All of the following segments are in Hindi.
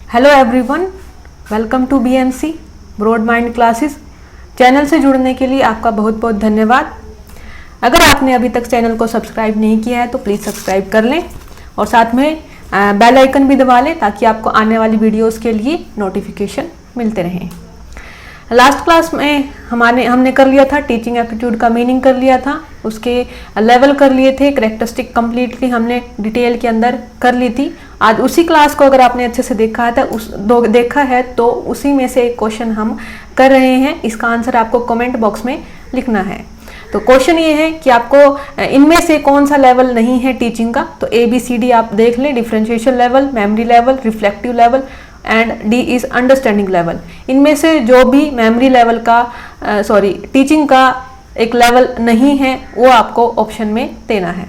Hello everyone, welcome to BMC broad mind classes. Channel से जुड़ने के लिए आपका बहुत बहुत धन्यवाद। अगर आपने अभी तक चैनल को सब्सक्राइब नहीं किया है तो प्लीज़ सब्सक्राइब कर लें और साथ में बेल आइकन भी दबा लें ताकि आपको आने वाली वीडियोस के लिए नोटिफिकेशन मिलते रहें। लास्ट क्लास में हमने कर लिया था टीचिंग एप्टीट्यूड का मीनिंग कर लिया था, उसके लेवल कर लिए थे, कैरेक्टरिस्टिक कंप्लीटली हमने डिटेल के अंदर कर ली थी। आज उसी क्लास को अगर आपने अच्छे से देखा है तो उसी में से एक क्वेश्चन हम कर रहे हैं। इसका आंसर आपको कमेंट बॉक्स में लिखना है। तो क्वेश्चन ये है कि आपको इनमें से कौन सा लेवल नहीं है टीचिंग का। तो ABCD आप देख लें, differentiation level, memory level, reflective level and D is understanding level. इनमें से जो भी मेमोरी लेवल का टीचिंग का एक लेवल नहीं है वो आपको ऑप्शन में देना है।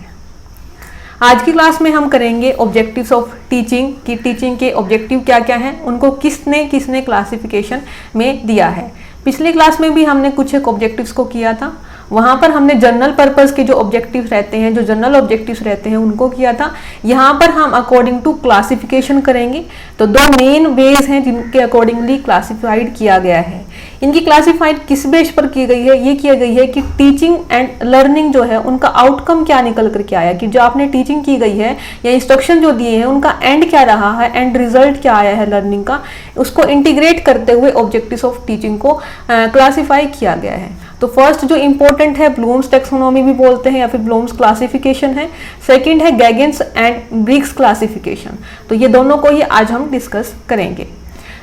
आज की क्लास में हम करेंगे ऑब्जेक्टिव्स ऑफ टीचिंग कि टीचिंग के ऑब्जेक्टिव क्या क्या हैं, उनको किसने किसने क्लासिफिकेशन में दिया है। पिछली क्लास में भी हमने कुछ एक ऑब्जेक्टिव्स को किया था, वहाँ पर हमने जनरल पर्पस के जो ऑब्जेक्टिव्स रहते हैं, जो जनरल ऑब्जेक्टिव्स रहते हैं उनको किया था। यहाँ पर हम अकॉर्डिंग टू क्लासिफिकेशन करेंगे। तो दो मेन वेज हैं जिनके अकॉर्डिंगली क्लासिफाइड किया गया है। इनकी क्लासिफाइड किस बेस पर की गई है? ये किया गई है कि टीचिंग एंड लर्निंग जो है उनका आउटकम क्या निकल करके आया, कि जो आपने टीचिंग की गई है या इंस्ट्रक्शन जो दिए हैं उनका एंड क्या रहा है, एंड रिजल्ट क्या आया है लर्निंग का, उसको इंटीग्रेट करते हुए ऑब्जेक्टिव्स ऑफ टीचिंग को क्लासिफाई किया गया है। तो फर्स्ट जो इंपॉर्टेंट है ब्लूम्स टेक्सोनॉमी भी बोलते हैं या फिर ब्लूम्स क्लासिफिकेशन है। सेकंड है गैगेंस एंड ब्रिग्स क्लासिफिकेशन। तो ये दोनों को ही आज हम डिस्कस करेंगे।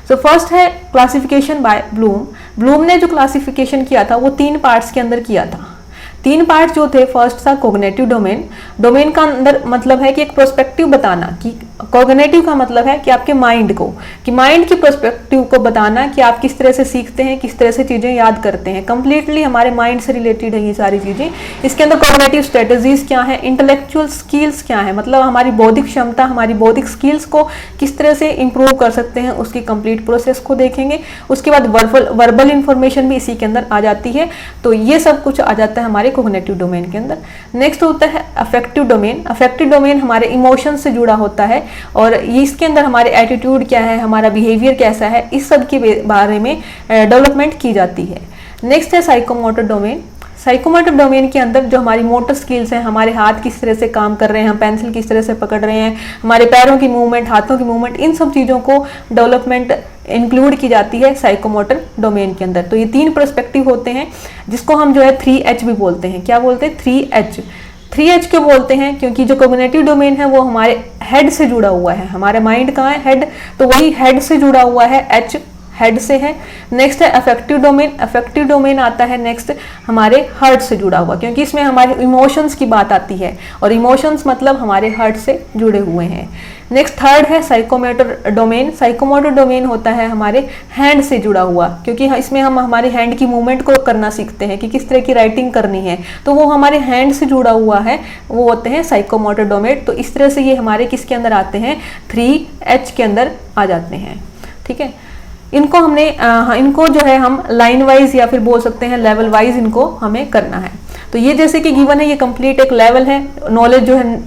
तो फर्स्ट है क्लासिफिकेशन बाय ब्लूम। ब्लूम ने जो क्लासिफिकेशन किया था वो 3 पार्ट्स के अंदर किया था। 3 पार्ट जो थे, फर्स्ट था कोग्निटिव डोमेन। डोमेन का अंदर मतलब है कि एक प्रोस्पेक्टिव बताना, कि कोग्निटिव का मतलब है कि आपके माइंड को, कि माइंड की प्रोस्पेक्टिव को बताना कि आप किस तरह से सीखते हैं, किस तरह से चीज़ें याद करते हैं। कंप्लीटली हमारे माइंड से रिलेटेड है ये सारी चीज़ें। इसके अंदर कोग्निटिव स्ट्रेटजीज क्या है, इंटेलेक्चुअल स्किल्स क्या है, मतलब हमारी बौद्धिक क्षमता, हमारी बौद्धिक स्किल्स को किस तरह से इंप्रूव कर सकते हैं, उसकी कंप्लीट प्रोसेस को देखेंगे। उसके बाद वर्बल इंफॉर्मेशन भी इसी के अंदर आ जाती है। तो ये सब कुछ आ जाता है हमारे कोग्निटिव डोमेन के अंदर। नेक्स्ट होता है अफेक्टिव डोमेन। अफेक्टिव डोमेन हमारे इमोशन से जुड़ा होता है और इसके अंदर हमारे एटीट्यूड क्या है, हमारा बिहेवियर कैसा है, इस सब के बारे में डेवलपमेंट की जाती है। नेक्स्ट है साइकोमोटर डोमेन। साइकोमोटर डोमेन के अंदर जो हमारी मोटर स्किल्स हैं, हमारे हाथ किस तरह से काम कर रहे हैं, हम पेंसिल किस तरह से पकड़ रहे हैं, हमारे पैरों की मूवमेंट, हाथों की मूवमेंट, इन सब चीज़ों को डेवलपमेंट इंक्लूड की जाती है साइकोमोटर डोमेन के अंदर। तो ये 3 पर्सपेक्टिव होते हैं जिसको हम जो है 3H भी बोलते हैं। क्या बोलते हैं? 3H। 3H क्यों बोलते हैं? क्योंकि जो कोग्निटिव डोमेन है वो हमारे हेड से जुड़ा हुआ है। हमारे माइंड कहाँ है? हेड। तो वही हेड से जुड़ा हुआ है, H हेड से है। नेक्स्ट है अफेक्टिव डोमेन। अफेक्टिव डोमेन आता है नेक्स्ट हमारे हार्ट से जुड़ा हुआ, क्योंकि इसमें हमारे इमोशंस की बात आती है और इमोशंस मतलब हमारे हार्ट से जुड़े हुए हैं। नेक्स्ट थर्ड है साइकोमोटर डोमेन। साइकोमोटर डोमेन होता है हमारे हैंड से जुड़ा हुआ, क्योंकि इसमें हम हमारे हैंड की मूवमेंट को करना सीखते हैं कि किस तरह की राइटिंग करनी है, तो वो हमारे हैंड से जुड़ा हुआ है, वो होते हैं साइकोमोटर डोमेन। तो इस तरह से ये हमारे किसके अंदर आते हैं? 3H के अंदर आ जाते हैं। ठीक है, इनको जो है हम लाइन वाइज या फिर बोल सकते हैं लेवल वाइज इनको हमें करना है। तो ये जैसे कि गिवन है, ये कंप्लीट एक लेवल है। नॉलेज जो है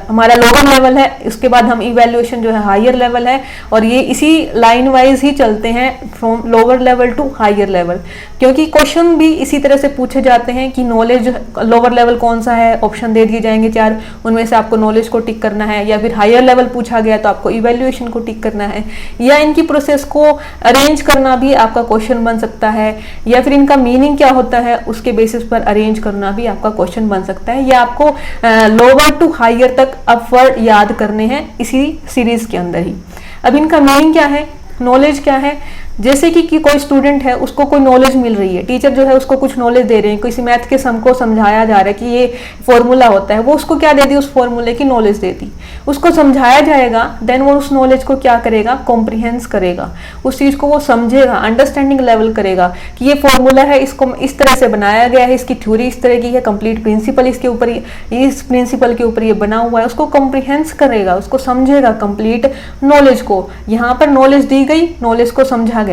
हमारा लोअर लेवल है, उसके बाद हम इवैल्यूएशन जो है हायर लेवल है, और ये इसी लाइन वाइज ही चलते हैं from lower level to higher level, क्योंकि क्वेश्चन भी इसी तरह से पूछे जाते हैं कि नॉलेज लोअर लेवल कौन सा है, ऑप्शन दे दिए जाएंगे 4, उनमें से आपको नॉलेज को टिक करना है, या फिर हायर लेवल पूछा गया तो आपको इवैल्यूएशन को टिक करना है, या इनकी प्रोसेस को अरेंज करना भी आपका क्वेश्चन बन सकता है, या फिर इनका मीनिंग क्या होता है उसके बेसिस पर अरेंज करना भी आपका क्वेश्चन बन सकता है। या आपको लोअर टू हायर तक अपवर्ड याद करने हैं इसी सीरीज के अंदर ही। अब इनका मीनिंग क्या है, नॉलेज क्या है? जैसे कि कोई स्टूडेंट है, उसको कोई नॉलेज मिल रही है, टीचर जो है उसको कुछ नॉलेज दे रहे हैं, किसी मैथ के सम को समझाया जा रहा है कि ये फॉर्मूला होता है, वो उसको क्या दे दी? उस फॉर्मूले की नॉलेज दे दी, उसको समझाया जाएगा, देन वो उस नॉलेज को क्या करेगा? कॉम्प्रिहेंस करेगा, उस चीज़ को वो समझेगा, अंडरस्टैंडिंग लेवल करेगा कि ये फॉर्मूला है, इसको इस तरह से बनाया गया है, इसकी थ्योरी इस तरह की है, कंप्लीट प्रिंसिपल इसके ऊपर, इस प्रिंसिपल के ऊपर ये बना हुआ है, उसको कॉम्प्रिहेंस करेगा, उसको समझेगा कंप्लीट नॉलेज को। यहाँ पर नॉलेज दी गई, नॉलेज को समझा गया।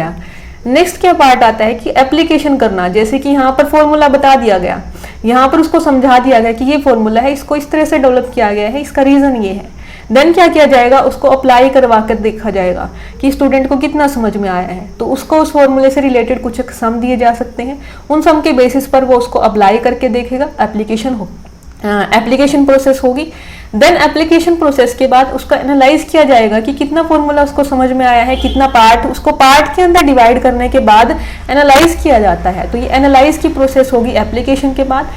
नेक्स्ट क्या पार्ट आता है कि एप्लीकेशन करना। जैसे कि यहाँ पर फॉर्मूला बता दिया गया, यहाँ पर उसको समझा दिया गया कि ये फॉर्मूला है, इसको इस तरह से डेवलप किया गया है, इसका रीजन ये है। देन क्या किया जाएगा, उसको अप्लाई करवा कर देखा जाएगा कि स्टूडेंट को कितना समझ में आया है। तो उसको उस फॉर्मूले से रिलेटेड कुछ सम दिए जा सकते हैं, उन सम के बेसिस पर वो उसको अप्लाई करके देखेगा, एप्लीकेशन प्रोसेस होगी। देन एप्लीकेशन प्रोसेस के बाद उसका एनालाइज किया जाएगा कि कितना फॉर्मूला उसको समझ में आया है, कितना पार्ट, उसको पार्ट के अंदर डिवाइड करने के बाद एनालाइज किया जाता है। तो ये एनालाइज की प्रोसेस होगी एप्लीकेशन के बाद।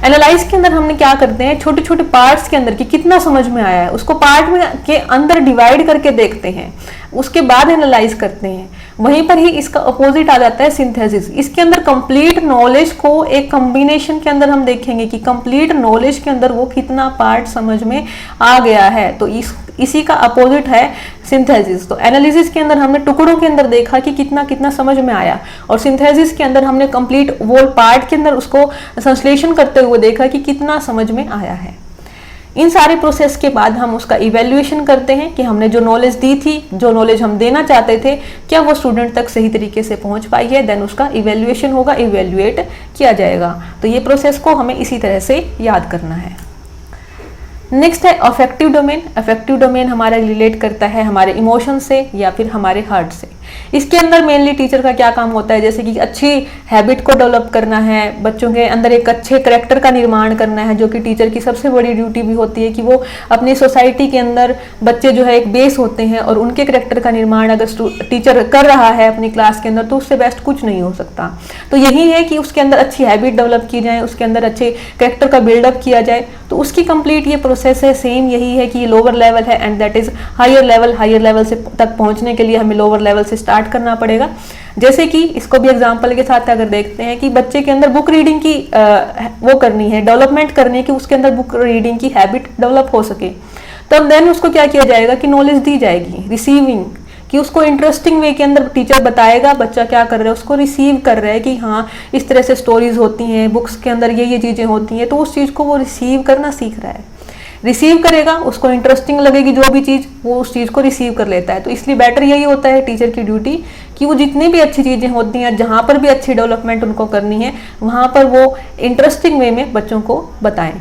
एनालाइज के अंदर हमने क्या करते हैं, छोटे छोटे पार्ट्स के अंदर कि कितना समझ में आया है उसको पार्ट में के अंदर डिवाइड करके देखते हैं, उसके बाद एनालाइज करते हैं। वहीं पर ही इसका अपोजिट आ जाता है सिंथेसिस। इसके अंदर कंप्लीट नॉलेज को एक कॉम्बिनेशन के अंदर हम देखेंगे कि कंप्लीट नॉलेज के अंदर वो कितना पार्ट समझ में आ गया है। तो इसी का अपोजिट है सिंथेसिस। तो एनालिसिस के अंदर हमने टुकड़ों के अंदर देखा कि कितना कितना समझ में आया, और सिंथेसिस के अंदर हमने कंप्लीट वो पार्ट के अंदर उसको संश्लेषण करते हुए देखा कि कितना समझ में आया है। इन सारे प्रोसेस के बाद हम उसका इवैल्यूएशन करते हैं कि हमने जो नॉलेज दी थी, जो नॉलेज हम देना चाहते थे, क्या वो स्टूडेंट तक सही तरीके से पहुंच पाई है। देन उसका इवैल्यूएशन होगा, इवैल्यूएट किया जाएगा। तो ये प्रोसेस को हमें इसी तरह से याद करना है। नेक्स्ट है अफेक्टिव डोमेन। अफेक्टिव डोमेन हमारा रिलेट करता है हमारे इमोशन से या फिर हमारे हार्ट से। इसके अंदर मेनली टीचर का क्या काम होता है, जैसे कि अच्छी हैबिट को डेवलप करना है, बच्चों के अंदर एक अच्छे करेक्टर का निर्माण करना है, जो कि टीचर की सबसे बड़ी ड्यूटी भी होती है कि वो अपनी सोसाइटी के अंदर बच्चे जो है एक बेस होते हैं, और उनके करेक्टर का निर्माण अगर टीचर कर रहा है अपनी क्लास के अंदर तो उससे बेस्ट कुछ नहीं हो सकता। तो यही है कि उसके अंदर अच्छी हैबिट डेवलप की जाए, उसके अंदर अच्छे करेक्टर का बिल्डअप किया जाए। तो उसकी कंप्लीट ये प्रोसेस है, सेम यही है कि ये लोअर लेवल है and that is higher level. Higher level से तक पहुंचने के लिए हमें लोअर लेवल से स्टार्ट करना पड़ेगा। जैसे कि इसको भी एग्जांपल के साथ अगर देखते हैं कि बच्चे के अंदर बुक रीडिंग की वो करनी है, डेवलपमेंट करनी है कि उसके अंदर बुक रीडिंग की हैबिट डेवलप हो सके, तब देन उसको क्या किया जाएगा कि नॉलेज दी जाएगी, रिसीविंग, कि उसको इंटरेस्टिंग वे के अंदर टीचर बताएगा, बच्चा क्या कर रहा है उसको रिसीव कर रहा है कि हाँ इस तरह से स्टोरीज होती हैं, बुक्स के अंदर ये चीजें होती हैं, तो उस चीज को वो रिसीव करना सीख रहा है। रिसीव करेगा, उसको इंटरेस्टिंग लगेगी जो भी चीज़, वो उस चीज़ को रिसीव कर लेता है। तो इसलिए बेटर यही होता है टीचर की ड्यूटी कि वो जितनी भी अच्छी चीज़ें होती हैं, जहाँ पर भी अच्छी डेवलपमेंट उनको करनी है, वहाँ पर वो इंटरेस्टिंग वे में बच्चों को बताएं।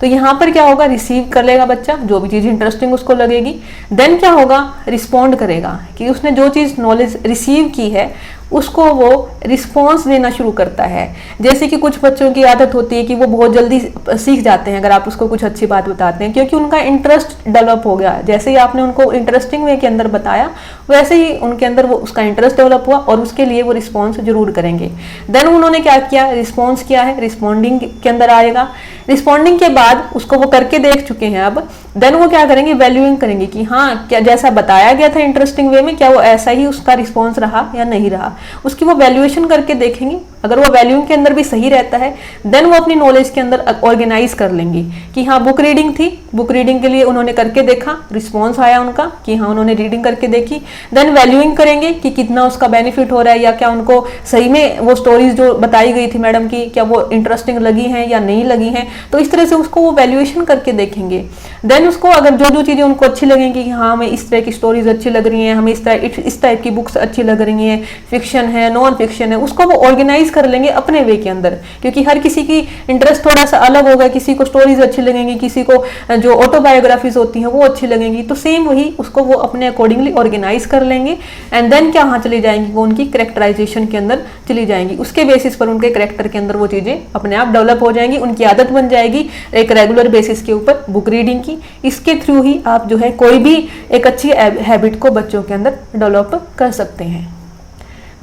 तो यहाँ पर क्या होगा, रिसीव कर लेगा बच्चा जो भी चीज़ इंटरेस्टिंग उसको लगेगी। देन क्या होगा, रिस्पॉन्ड करेगा कि उसने जो चीज़ नॉलेज रिसीव की है उसको वो रिस्पॉन्स देना शुरू करता है। जैसे कि कुछ बच्चों की आदत होती है कि वो बहुत जल्दी सीख जाते हैं अगर आप उसको कुछ अच्छी बात बताते हैं, क्योंकि उनका इंटरेस्ट डेवलप हो गया। जैसे ही आपने उनको इंटरेस्टिंग वे के अंदर बताया वैसे ही उनके अंदर वो उसका इंटरेस्ट डेवलप हुआ और उसके लिए वो रिस्पॉन्स जरूर करेंगे। देन उन्होंने क्या किया, रिस्पॉन्स किया है, रिस्पॉन्डिंग के अंदर आएगा। रिस्पॉन्डिंग के बाद उसको वो करके देख चुके हैं, अब देन वो क्या करेंगे, वैल्यूइंग करेंगे कि हाँ क्या जैसा बताया गया था इंटरेस्टिंग वे में, क्या वो ऐसा ही उसका रिस्पॉन्स रहा या नहीं रहा, उसकी वो वैल्यूएशन करके देखेंगे। अगर वो वैल्यूइंग के अंदर भी सही रहता है देन वो अपनी नॉलेज के अंदर ऑर्गेनाइज कर लेंगे कि हाँ बुक रीडिंग थी, बुक रीडिंग के लिए उन्होंने करके देखा, रिस्पॉन्स आया उनका कि हाँ उन्होंने रीडिंग करके देखी। देन वैल्यूइंग करेंगे कि कितना उसका बेनिफिट हो रहा है, या क्या उनको सही में वो स्टोरीज जो बताई गई थी मैडम की, क्या वो इंटरेस्टिंग लगी हैं या नहीं लगी हैं। तो इस तरह से उसको वो वैल्यूएशन करके देखेंगे। देन उसको अगर जो चीज़ें उनको अच्छी लगेंगी कि हाँ हमें इस तरह की स्टोरीज अच्छी लग रही हैं, हमें इस टाइप की बुक्स अच्छी लग रही हैं, फिक्शन है, नॉन फिक्शन है, उसको वो ऑर्गेनाइज कर लेंगे अपने वे के अंदर, क्योंकि हर किसी की इंटरेस्ट थोड़ा सा अलग होगा। किसी को स्टोरीज अच्छी लगेंगी, किसी को जो ऑटोबायोग्राफीज होती हैं वो अच्छी लगेंगी। तो सेम वही उसको वो अपने अकॉर्डिंगली ऑर्गेनाइज कर लेंगे एंड देन क्या चली जाएंगी, वो उनकी करेक्टराइजेशन के अंदर चली जाएंगी। उसके बेसिस पर उनके करेक्टर के अंदर वो चीज़ें अपने आप डेवलप हो जाएंगी, उनकी आदत बन जाएगी एक रेगुलर बेसिस के ऊपर बुक रीडिंग की। इसके थ्रू ही आप जो है कोई भी एक अच्छी हैबिट को बच्चों के अंदर डेवलप कर सकते हैं।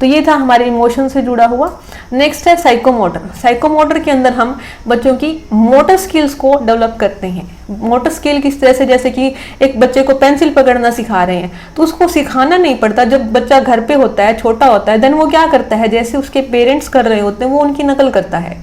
तो ये था हमारे इमोशन से जुड़ा हुआ। नेक्स्ट है साइकोमोटर। साइकोमोटर के अंदर हम बच्चों की मोटर स्किल्स को डेवलप करते हैं। मोटर स्किल किस तरह से, जैसे कि एक बच्चे को पेंसिल पकड़ना सिखा रहे हैं तो उसको सिखाना नहीं पड़ता। जब बच्चा घर पे होता है, छोटा होता है, देन वो क्या करता है, जैसे उसके पेरेंट्स कर रहे होते हैं वो उनकी नकल करता है।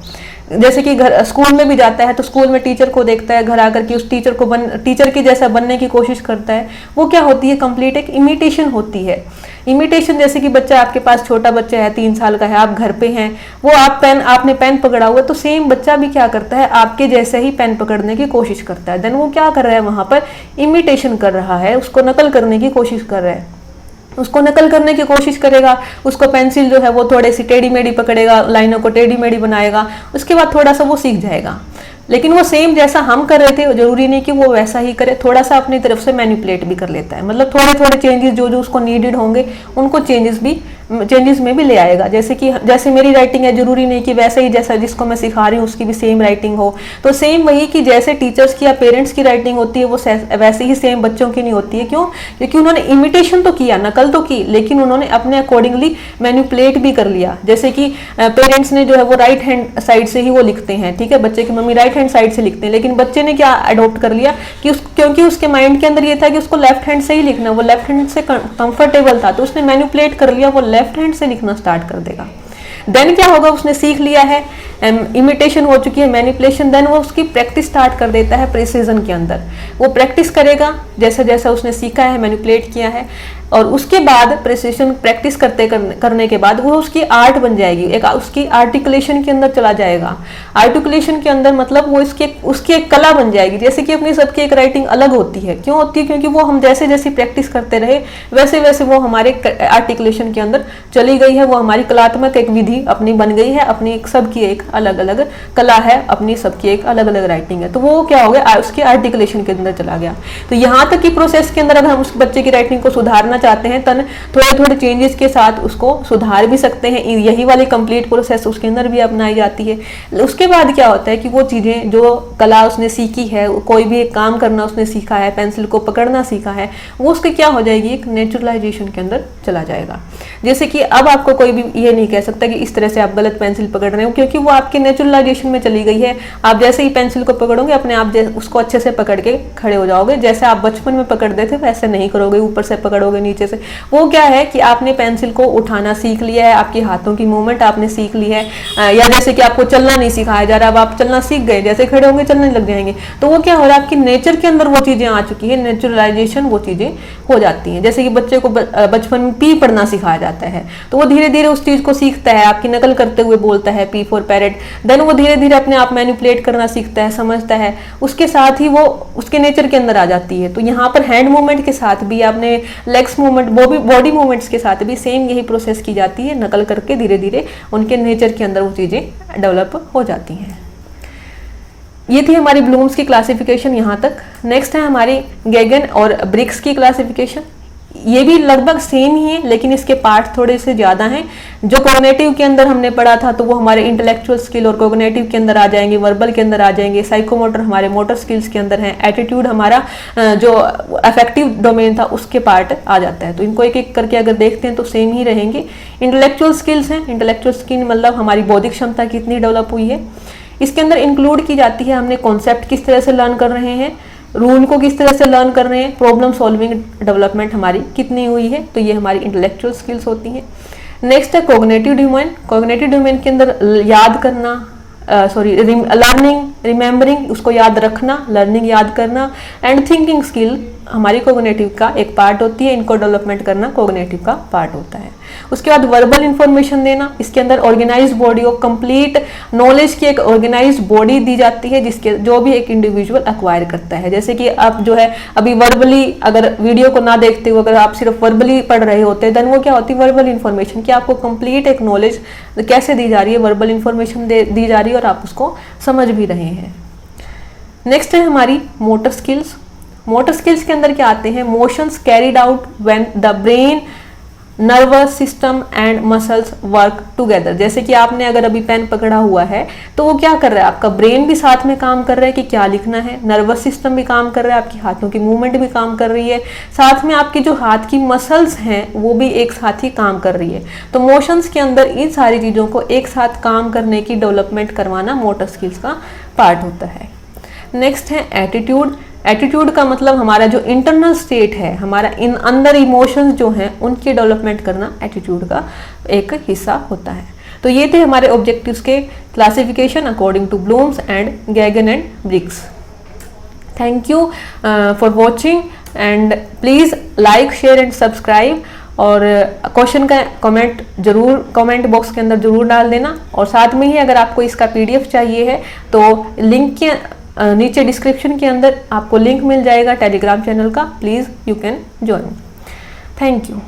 जैसे कि घर स्कूल में भी जाता है तो स्कूल में टीचर को देखता है, घर आकर के उस टीचर के जैसा बनने की कोशिश करता है। वो क्या होती है, कंप्लीट एक इमिटेशन होती है। इमिटेशन जैसे कि बच्चा आपके पास, छोटा बच्चा है 3 साल का है, आप घर पे हैं, वो आपने पेन पकड़ा हुआ है, तो सेम बच्चा भी क्या करता है, आपके जैसे ही पेन पकड़ने की कोशिश करता है। देन वो क्या कर रहा है, वहां पर इमिटेशन कर रहा है, उसको नकल करने की कोशिश कर रहा है। उसको नकल करने की कोशिश करेगा, उसको पेंसिल जो है वो थोड़ी सी टेढ़ी मेढ़ी पकड़ेगा, लाइनों को टेढ़ी मेढ़ी बनाएगा, उसके बाद थोड़ा सा वो सीख जाएगा। लेकिन वो सेम जैसा हम कर रहे थे जरूरी नहीं कि वो वैसा ही करे, थोड़ा सा अपनी तरफ से मैनिपुलेट भी कर लेता है, मतलब थोड़े थोड़े चेंजेस जो जो उसको नीडेड होंगे उनको चेंजेस में भी ले आएगा। जैसे मेरी राइटिंग है, जरूरी नहीं कि वैसे ही जैसा जिसको मैं सिखा रही हूँ उसकी भी सेम राइटिंग हो। तो सेम वही कि जैसे टीचर्स की या पेरेंट्स की राइटिंग होती है वो वैसे ही सेम बच्चों की नहीं होती है। क्यों? क्योंकि उन्होंने इमिटेशन तो किया, नकल तो की, लेकिन उन्होंने अपने अकॉर्डिंगली मैनिपुलेट भी कर लिया। जैसे कि पेरेंट्स ने जो है वो राइट हैंड साइड से ही वो लिखते हैं, ठीक है, बच्चे की मम्मी राइट हैंड साइड से लिखते हैं, लेकिन बच्चे ने क्या अडॉप्ट कर लिया कि क्योंकि उसके माइंड के अंदर ये था कि उसको लेफ्ट हैंड से ही लिखना, वो लेफ्ट हैंड से कंफर्टेबल था, तो उसने मैनिपुलेट कर लिया, वो लेफ्ट हैंड से लिखना स्टार्ट कर देगा। देन क्या होगा, उसने सीख लिया है, इमिटेशन हो चुकी है, मैनिपुलेशन, देन वो उसकी प्रैक्टिस स्टार्ट कर देता है प्रिसीजन के अंदर। वो प्रैक्टिस करेगा जैसा जैसा उसने सीखा है, मैनिपुलेट किया है, और उसके बाद प्रिसीजन प्रैक्टिस करने के बाद वो उसकी आर्ट बन जाएगी, एक उसकी आर्टिकुलेशन के अंदर चला जाएगा। आर्टिकुलेशन के अंदर मतलब वो उसकी एक कला बन जाएगी। जैसे कि अपनी सबकी एक राइटिंग अलग होती है, क्यों होती है? क्योंकि वो हम जैसे जैसे प्रैक्टिस करते रहे वैसे वैसे वो हमारे आर्टिकुलेशन के अंदर चली गई है, वो हमारी कलात्मक एक विधि अपनी बन गई है, अपनी सबकी एक अलग अलग कला है, अपनी सबकी एक अलग अलग राइटिंग है। तो वो क्या हो गया, उसके आर्टिकुलेशन के अंदर चला गया। तो यहाँ तक की प्रोसेस के अंदर अगर हम उस बच्चे की राइटिंग को सुधारना चाहते हैं, तन थोड़े थोड़े चेंजेस के साथ उसको सुधार भी सकते हैं। यही वाली कंप्लीट प्रोसेस उसके अंदर भी अपनाई जाती है। उसके बाद क्या होता है कि वो चीजें जो कला उसने सीखी है, कोई भी एक काम करना उसने सीखा है, पेंसिल को पकड़ना सीखा है, वो उसके क्या हो जाएगी, एक नेचुरलाइजेशन के अंदर चला जाएगा। जैसे कि अब आपको कोई भी ये नहीं कह सकता कि इस तरह से आप गलत पेंसिल पकड़ रहे हो, क्योंकि वो आपके नेचुरलाइजेशन में चली गई है। आप जैसे ही पेंसिल को पकड़ोगे अपने आप उसको अच्छे से पकड़ के खड़े हो जाओगे। जैसे आप बचपन में पकड़ते थे वैसे नहीं करोगे, ऊपर से पकड़ोगे, नीचे से। वो क्या है कि आपने पेंसिल को उठाना सीख लिया है, आपकी हाथों की मूवमेंट आपने सीख ली है। या जैसे कि आपको चलना नहीं सिखाया जा रहा, अब आप चलना सीख गए, जैसे खड़े होंगे चलने लग जाएंगे। तो वो क्या हो रहा है, आपकी नेचर के अंदर वो चीजें आ चुकी है, नेचुरलाइजेशन वो चीजें हो जाती हैं। जैसे कि बच्चे को बचपन में पी पढ़ना सिखाया जाता है, तो वो धीरे धीरे उस चीज को सीखता है, आपकी नकल करते हुए बोलता है पी फॉर पैरेट। देन वो धीरे धीरे अपने आप मैनिपुलेट करना सीखता है, समझता है, उसके साथ ही वो उसके नेचर के अंदर आ जाती है। तो यहाँ पर हैंड मूवमेंट के साथ भी, आपने लेग्स मूवमेंट, बॉडी मूवमेंट्स के साथ भी सेम यही प्रोसेस की जाती है, नकल करके धीरे धीरे उनके नेचर के अंदर वो चीजें डेवलप हो जाती हैं। ये थी हमारी ब्लूम्स की क्लासिफिकेशन यहाँ तक। नेक्स्ट है हमारी गेगन और ब्रिक्स की क्लासिफिकेशन। ये भी लगभग सेम ही है, लेकिन इसके पार्ट थोड़े से ज़्यादा हैं। जो कॉग्निटिव के अंदर हमने पढ़ा था तो वो हमारे इंटेलेक्चुअल स्किल और कॉग्निटिव के अंदर आ जाएंगे, वर्बल के अंदर आ जाएंगे, साइकोमोटर हमारे मोटर स्किल्स के अंदर हैं, एटीट्यूड हमारा जो अफेक्टिव डोमेन था उसके पार्ट आ जाता है। तो इनको एक एक करके अगर देखते हैं तो सेम ही रहेंगे। इंटेलेक्चुअल स्किल्स हैं, इंटेलेक्चुअल स्किल मतलब हमारी बौद्धिक क्षमता कितनी डेवलप हुई है। इसके अंदर इंक्लूड की जाती है हमने कॉन्सेप्ट किस तरह से लर्न कर रहे हैं, रूल को किस तरह से लर्न कर रहे हैं, प्रॉब्लम सॉल्विंग डेवलपमेंट हमारी कितनी हुई है। तो ये हमारी इंटेलेक्चुअल स्किल्स होती हैं। नेक्स्ट है कॉग्निटिव डोमेन। कॉग्निटिव डोमेन के अंदर याद करना, लर्निंग, रिमेम्बरिंग, उसको याद रखना, लर्निंग याद करना, एंड थिंकिंग स्किल हमारी कॉग्निटिव का एक पार्ट होती है। इनको डेवलपमेंट करना कॉग्निटिव का पार्ट होता है। उसके बाद वर्बल इंफॉर्मेशन देना, इसके अंदर organise body of complete knowledge की एक ऑर्गेनाइज बॉडी दी जाती है, जिसके जो भी एक इंडिविजुअल एक्वायर करता है। जैसे कि आप जो है अभी वर्बली अगर वीडियो को ना देखते हो, अगर आप सिर्फ वर्बली पढ़ रहे होते हैं, देन वो क्या होती है वर्बल इंफॉर्मेशन, कि आपको कंप्लीट एक नॉलेज कैसे दी जा रही है, वर्बल इंफॉर्मेशन दी जा रही है और आप उसको समझ भी रहे हैं। नेक्स्ट है हमारी मोटर स्किल्स। मोटर स्किल्स के अंदर क्या आते हैं, motions carried out when the brain, nervous system and muscles work together. जैसे कि आपने अगर अभी पेन पकड़ा हुआ है तो वो क्या कर रहा है, आपका ब्रेन भी साथ में काम कर रहा है कि क्या लिखना है, नर्वस सिस्टम भी काम कर रहा है, आपकी हाथों की मूवमेंट भी काम कर रही है, साथ में आपकी जो हाथ की मसल्स हैं वो भी एक साथ ही काम कर रही है। तो मोशंस के अंदर इन सारी चीज़ों को एक साथ काम करने की डेवलपमेंट करवाना मोटर स्किल्स का पार्ट होता है। नेक्स्ट है एटीट्यूड। एटीट्यूड का मतलब हमारा जो इंटरनल स्टेट है, हमारा इन अंदर इमोशंस जो हैं उनकी डेवलपमेंट करना एटीट्यूड का एक हिस्सा होता है। तो ये थे हमारे ऑब्जेक्टिव्स के classification according to Bloom's and Gagne and Briggs. Thank you for watching and please like, share and subscribe. और क्वेश्चन का कमेंट बॉक्स के अंदर जरूर डाल देना। और साथ में ही अगर आपको इसका PDF चाहिए है तो लिंक के नीचे डिस्क्रिप्शन के अंदर आपको लिंक मिल जाएगा टेलीग्राम चैनल का, please you can join. Thank you.